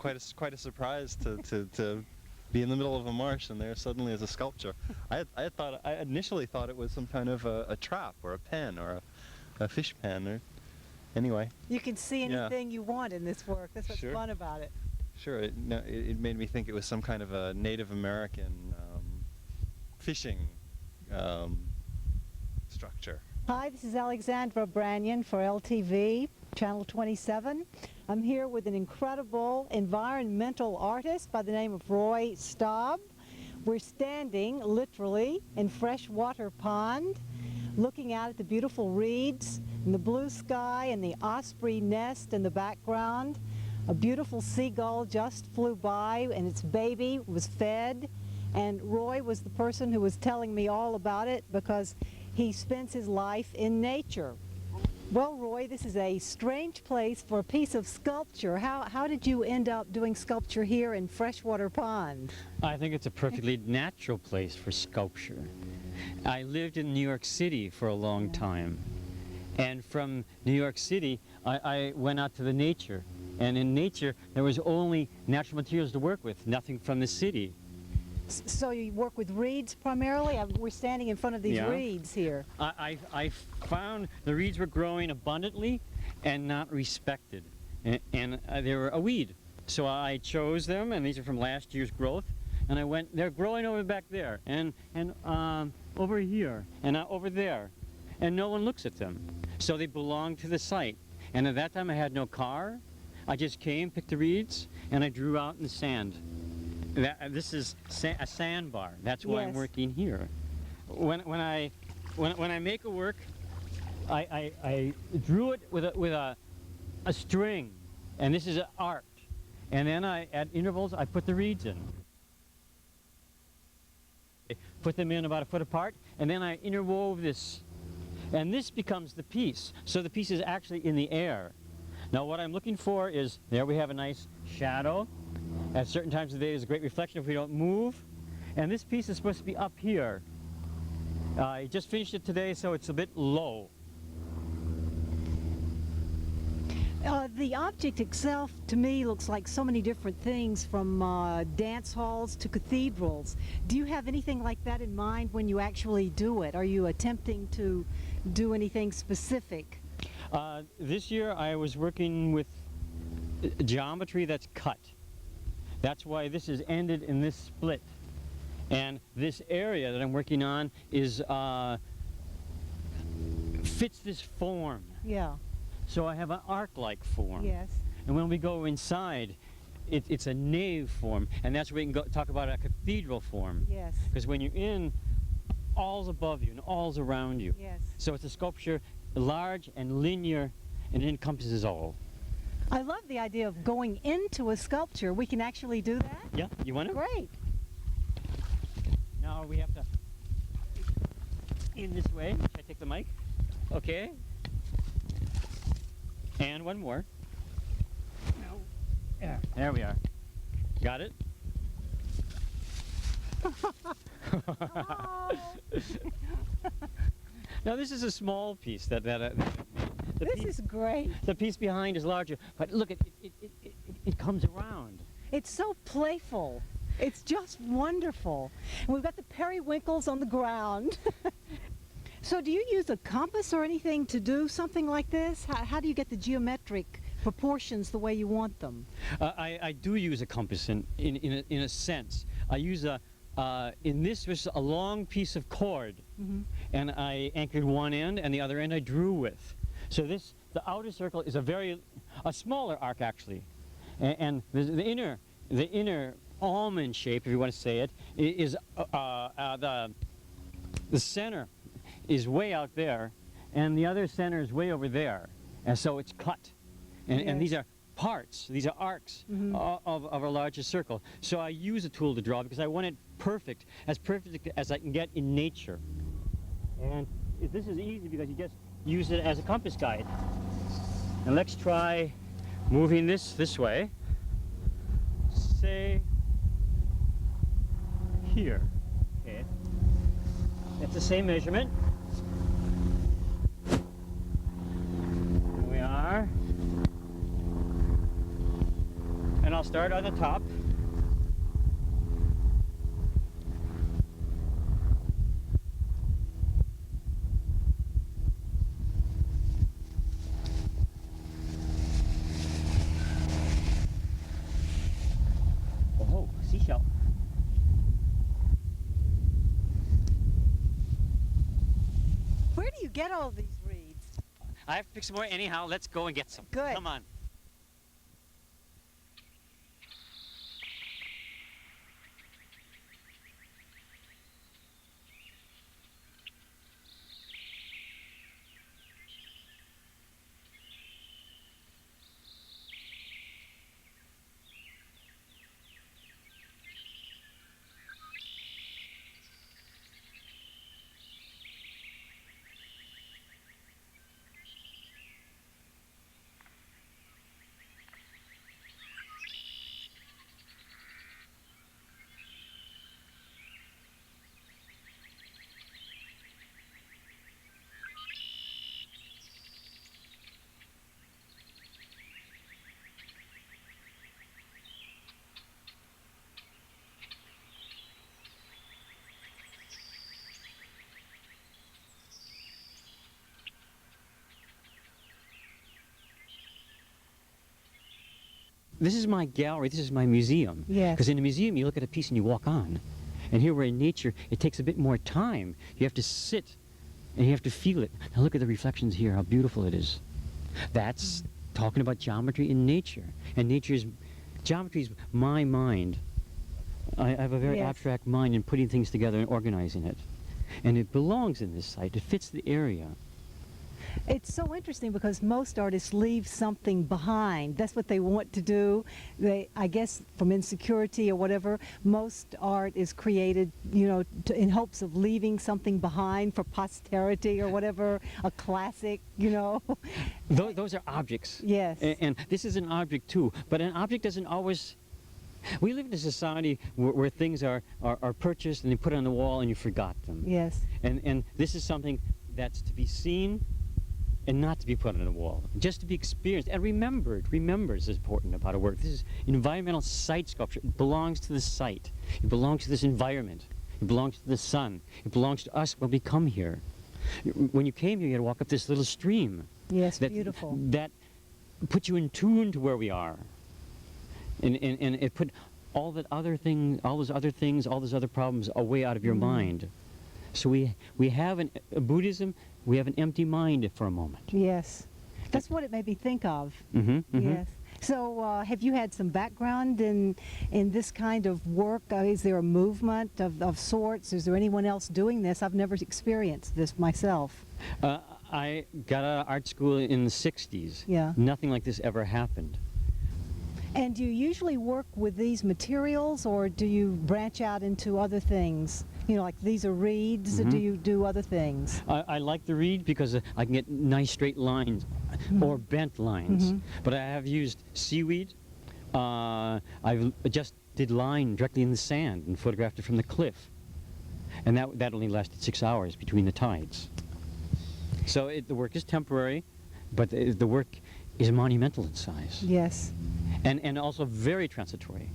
quite a surprise to be in the middle of a marsh and there suddenly is a sculpture. I initially thought it was some kind of a trap or a pen or a fish pen or anyway. You can see anything you want in this work. That's what's fun about it. Sure. It made me think it was some kind of a Native American fishing structure. Hi, this is Alexandra Branyan for LTV, Channel 27. I'm here with an incredible environmental artist by the name of Roy Staab. We're standing, literally, in Freshwater Pond, looking out at the beautiful reeds and the blue sky and the osprey nest in the background. A beautiful seagull just flew by and its baby was fed. And Roy was the person who was telling me all about it because he spends his life in nature. Well, Roy, this is a strange place for a piece of sculpture. How did you end up doing sculpture here in Freshwater Pond? I think it's a perfectly natural place for sculpture. I lived in New York City for a long time. And from New York City, I went out to the nature. And in nature, there was only natural materials to work with, nothing from the city. So you work with reeds primarily? We're standing in front of these reeds here. I found the reeds were growing abundantly and not respected. And they were a weed. So I chose them, and these are from last year's growth. And I went, they're growing over back there, and over here, and over there. And no one looks at them. So they belong to the site. And at that time I had no car. I just came, picked the reeds, and I drew out in the sand. This is a sandbar. That's why I'm working here. When I make a work, I drew it with a string, and this is an arc. And then at intervals, I put the reeds in. I put them in about a foot apart, and then I interwove this. And this becomes the piece. So the piece is actually in the air. Now what I'm looking for is, there we have a nice shadow. At certain times of the day, there's a great reflection if we don't move. And this piece is supposed to be up here. I just finished it today, so it's a bit low. The object itself, to me, looks like so many different things, from dance halls to cathedrals. Do you have anything like that in mind when you actually do it? Are you attempting to do anything specific? This year I was working with geometry that's cut. That's why this is ended in this split. And this area that I'm working on is fits this form. Yeah. So I have an arc-like form. Yes. And when we go inside, it's a nave form, and that's where we can talk about a cathedral form. Yes. Because when you're in, all's above you and all's around you. Yes. So it's a sculpture large and linear, and it encompasses all. I love the idea of going into a sculpture. We can actually do that? Yeah, you want to? Great. Now we have to, in this way. Should I take the mic? Okay. And one more. Yeah. There we are. Got it? Now this is a small piece that this is great. The piece behind is larger, but look, it comes around. It's so playful. It's just wonderful. And we've got the periwinkles on the ground. So do you use a compass or anything to do something like this? How do you get the geometric proportions the way you want them? I do use a compass in a sense. I use in this was a long piece of cord, and I anchored one end, and the other end I drew with. So the outer circle is a smaller arc actually, and the inner almond shape, if you want to say it, is the center is way out there, and the other center is way over there, and so it's cut, and these are parts, these are arcs of a larger circle. So I use a tool to draw because I want it perfect as I can get in nature. And this is easy because you just use it as a compass guide. And let's try moving this way. Say here. Okay. It's the same measurement. Here we are. And I'll I'll start on the top. Oh, seashell. Where do you get all these reeds? I have to pick some more anyhow. Let's go and get some. Good. Come on. This is my gallery, this is my museum. Yes. Because in a museum, you look at a piece and you walk on. And here we're in nature, it takes a bit more time. You have to sit and you have to feel it. Now look at the reflections here, how beautiful it is. That's talking about geometry in nature. And geometry is my mind. I have a very Yes. abstract mind in putting things together and organizing it. And it belongs in this site, it fits the area. It's so interesting because most artists leave something behind. That's what they want to do. I guess from insecurity or whatever, most art is created, you know, in hopes of leaving something behind for posterity or whatever, a classic, you know. Those are objects. Yes. And this is an object too, but an object doesn't always. We live in a society where things are purchased and they put on the wall and you forgot them. Yes. And this is something that's to be seen and not to be put on the wall, just to be experienced and remembered. Remembered is important about a work. This is environmental site sculpture. It belongs to the site. It belongs to this environment. It belongs to the sun. It belongs to us when we come here. When you came here, you had to walk up this little stream. Yes, beautiful. That put you in tune to where we are. And it put all those other things, all those other problems away out of your mind. So we have Buddhism, we have an empty mind for a moment. Yes. That's what it made me think of. Yes. So have you had some background in this kind of work? Is there a movement of sorts? Is there anyone else doing this? I've never experienced this myself. I got out of art school in the 60s. Yeah. Nothing like this ever happened. And do you usually work with these materials, or do you branch out into other things? You know, like these are reeds, or do you do other things? I like the reed because I can get nice straight lines or bent lines. But I have used seaweed. I've just did line directly in the sand and photographed it from the cliff. And that only lasted 6 hours between the tides. So the work is temporary, but the work is monumental in size. Yes. And also very transitory.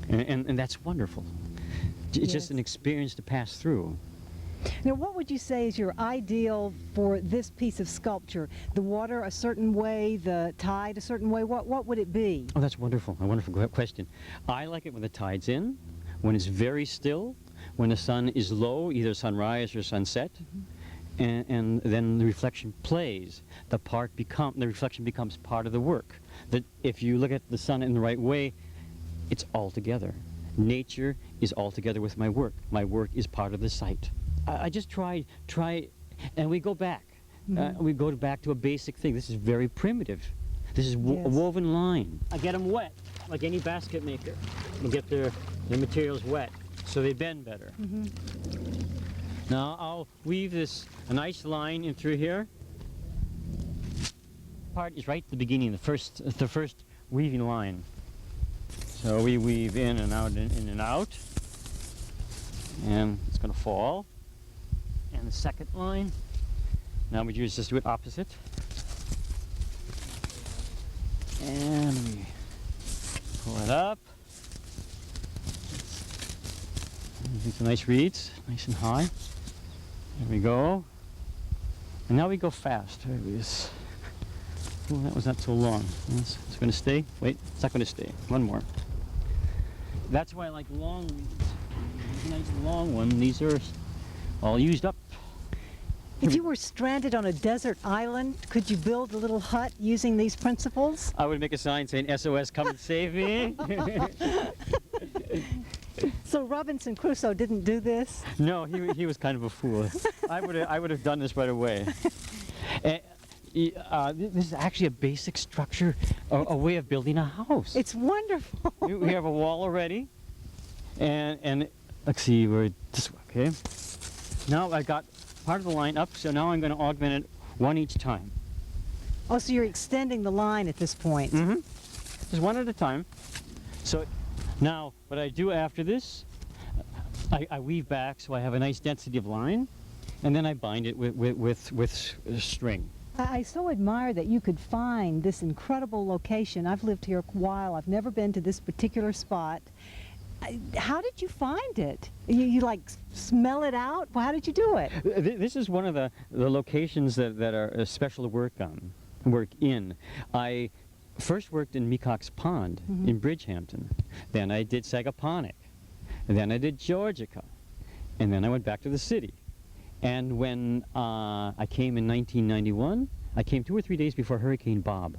And that's wonderful. It's just an experience to pass through. Now, what would you say is your ideal for this piece of sculpture? The water a certain way, the tide a certain way? What would it be? Oh, that's wonderful. A wonderful question. I like it when the tide's in, when it's very still, when the sun is low, either sunrise or sunset, and then the reflection plays. The reflection becomes part of the work. That if you look at the sun in the right way, it's all together. Nature is all together with my work. My work is part of the site. I just try, and we go back. We go back to a basic thing. This is very primitive. This is a woven line. I get them wet, like any basket maker. We get their materials wet, so they bend better. Now I'll weave a nice line in through here. Part is right at the beginning, the first weaving line. So we weave in and out, in and out, and it's going to fall. And the second line, now we just do it opposite. And we Pull it up. Some nice reeds, nice and high. There we go. And now we go fast. There it is. Oh, that was not so long. It's going to stay. Wait, it's not going to stay. One more. That's why I like long reeds. Here's a nice long one. These are all used up. If you were stranded on a desert island, could you build a little hut using these principles? I would make a sign saying SOS, come and save me. So Robinson Crusoe didn't do this? No, he was kind of a fool. I would have done this right away. This is actually a basic structure, a way of building a house. It's wonderful. We have a wall already, and let's see, we're this way, okay? Now I got part of the line up, so now I'm going to augment it one each time. Oh, so you're extending the line at this point. Mm-hmm. Just one at a time. So now, what I do after this, I weave back so I have a nice density of line, and then I bind it with string. I so admire that you could find this incredible location. I've lived here a while. I've never been to this particular spot. How did you find it? You like smell it out? Well, how did you do it? This is one of the locations that are special to work in. I first worked in Mecox Pond in Bridgehampton. Then I did Sagaponack. And then I did Georgica. And then I went back to the city. And when I came in 1991, I came 2 or 3 days before Hurricane Bob.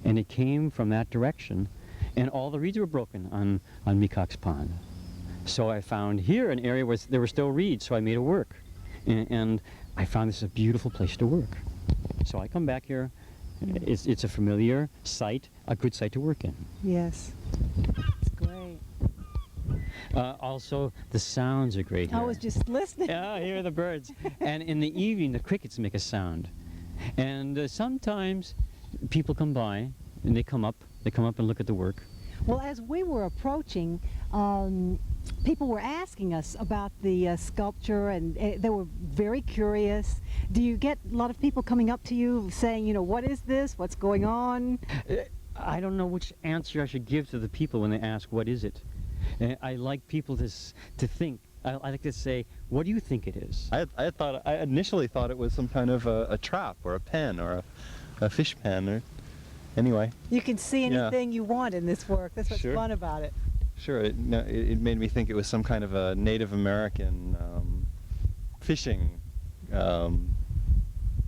And it came from that direction. And all the reeds were broken on Mecox Pond. So I found here an area where there were still reeds, so I made it work. And I found this a beautiful place to work. So I come back here. It's a familiar site, a good site to work in. Yes. It's great. Also, the sounds are great here. I was just listening. Yeah, hear the birds. And in the evening, the crickets make a sound. And sometimes people come by, and they come up and look at the work. Well, as we were approaching, people were asking us about the sculpture, and they were very curious. Do you get a lot of people coming up to you saying, you know, what is this? What's going on? I don't know which answer I should give to the people when they ask, what is it? I like people to think. I like to say, what do you think it is? I initially thought it was some kind of a trap or a pen or a fish pen or anyway. You can see anything you want in this work. That's what's fun about it. Sure, it made me think it was some kind of a Native American fishing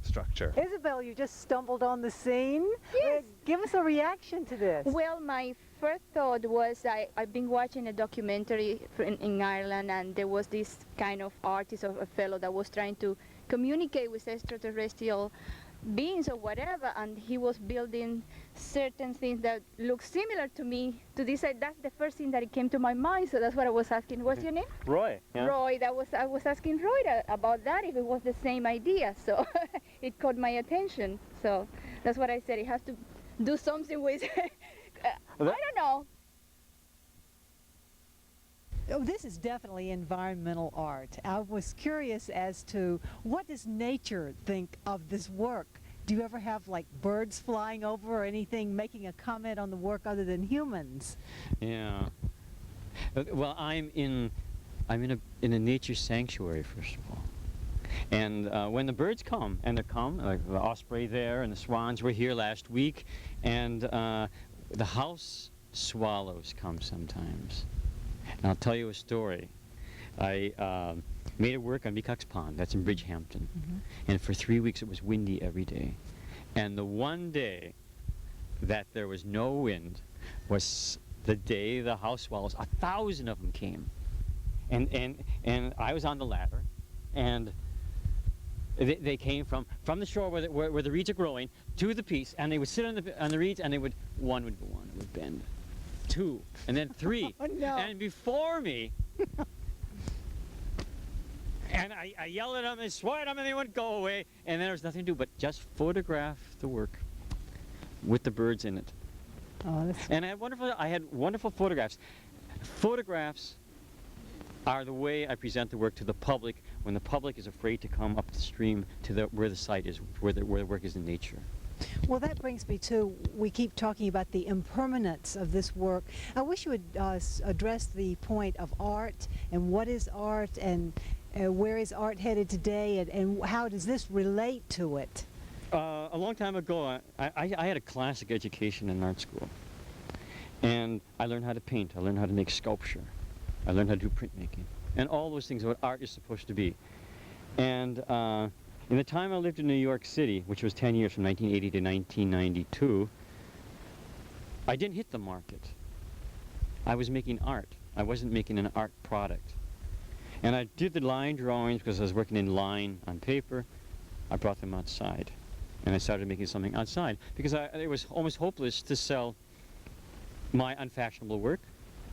structure. Isabel, you just stumbled on the scene. Yes. Give us a reaction to this. Well, my first thought was I've been watching a documentary in Ireland, and there was this kind of artist or a fellow that was trying to communicate with extraterrestrial beings or whatever, and he was building certain things that look similar to me. To this, that's the first thing that it came to my mind. So that's what I was asking. What's your name? Roy. Yeah. Roy. I was asking Roy about that, if it was the same idea. So it caught my attention. So that's what I said. It has to do something with. I don't know. Oh, this is definitely environmental art. I was curious as to what does nature think of this work? Do you ever have like birds flying over or anything making a comment on the work other than humans? Yeah. Well, I'm in a nature sanctuary, first of all. And when the birds come, and they come, like the osprey there and the swans were here last week, and the house swallows come sometimes. And I'll tell you a story. I made it work on Mecox Pond. That's in Bridgehampton. And for 3 weeks it was windy every day. And the one day that there was no wind was the day the house swallows, 1,000 of them came. And I was on the ladder, and they came from the shore where the reeds are growing to the piece, and they would sit on the reeds, and one would go on, it would bend. 2, and then 3, Oh, no. and before me, and I yelled at them and swore at them, and they wouldn't go away, and there was nothing to do but just photograph the work with the birds in it. Oh, that's And I had wonderful photographs. Photographs are the way I present the work to the public when the public is afraid to come up the stream to where the site is, where the work is in nature. Well, that brings me to, we keep talking about the impermanence of this work. I wish you would address the point of art and what is art and where is art headed today and how does this relate to it? A long time ago, I had a classic education in art school. And I learned how to paint. I learned how to make sculpture. I learned how to do printmaking. And all those things are what art is supposed to be. And in the time I lived in New York City, which was 10 years from 1980 to 1992, I didn't hit the market. I was making art. I wasn't making an art product. And I did the line drawings because I was working in line on paper. I brought them outside. And I started making something outside because it was almost hopeless to sell my unfashionable work.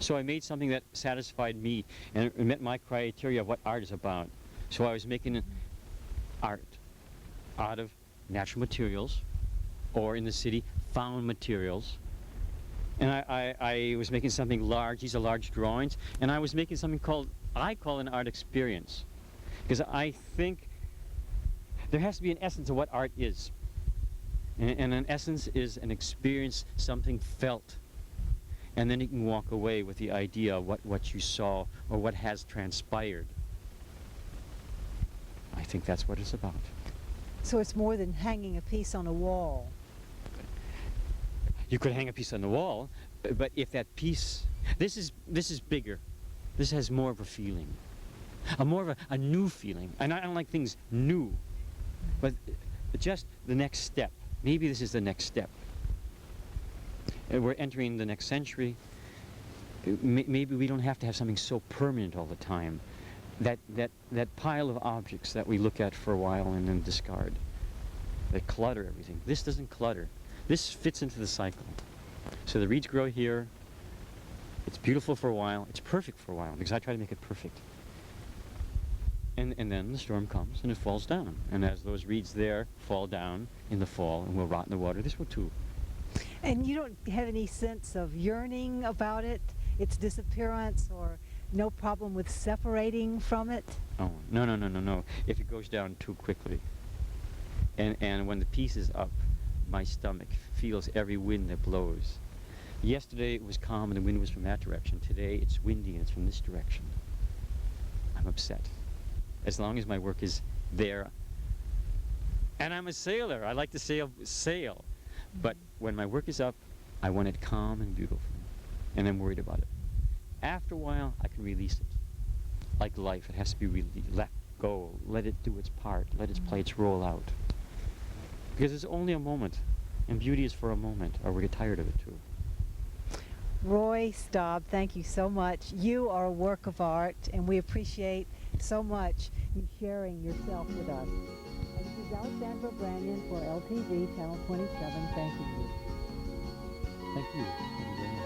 So I made something that satisfied me and it met my criteria of what art is about. So I was making art out of natural materials, or in the city, found materials. And I was making something large. These are large drawings. And I was making something I call an art experience. Because I think there has to be an essence of what art is. And an essence is an experience, something felt. And then you can walk away with the idea of what you saw or what has transpired. I think that's what it's about. So it's more than hanging a piece on a wall. You could hang a piece on the wall, but if that piece, this is bigger. This has more of a feeling, more of a new feeling. And I don't like things new, but just the next step. Maybe this is the next step. We're entering the next century. Maybe we don't have to have something so permanent all the time. That pile of objects that we look at for a while and then discard, that clutter everything. This doesn't clutter. This fits into the cycle. So the reeds grow here. It's beautiful for a while. It's perfect for a while because I try to make it perfect. And then the storm comes and it falls down. And as those reeds there fall down in the fall and will rot in the water, this will too. And you don't have any sense of yearning about it, its disappearance, or no problem with separating from it? Oh, no. If it goes down too quickly. And when the piece is up, my stomach feels every wind that blows. Yesterday it was calm and the wind was from that direction. Today it's windy and it's from this direction. I'm upset. As long as my work is there. And I'm a sailor. I like to sail. But when my work is up, I want it calm and beautiful. And I'm worried about it. After a while, I can release it. Like life, it has to be let go. Let it do its part. Let it play its role out. Because it's only a moment. And beauty is for a moment, or we get tired of it too. Roy Staab, thank you so much. You are a work of art, and we appreciate so much you sharing yourself with us. And this is Alexandra Branyan for LTV Channel 27. Thank you. Thank you. Thank you very much.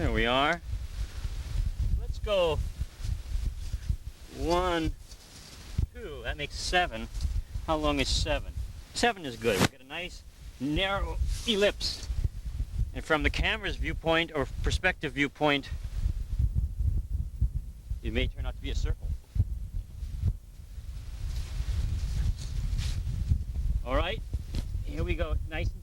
There we are. Let's go 1, 2. That makes 7. How long is 7? 7 is good. We get a nice narrow ellipse. And from the camera's viewpoint or perspective viewpoint, it may turn out to be a circle. All right, here we go. Nice and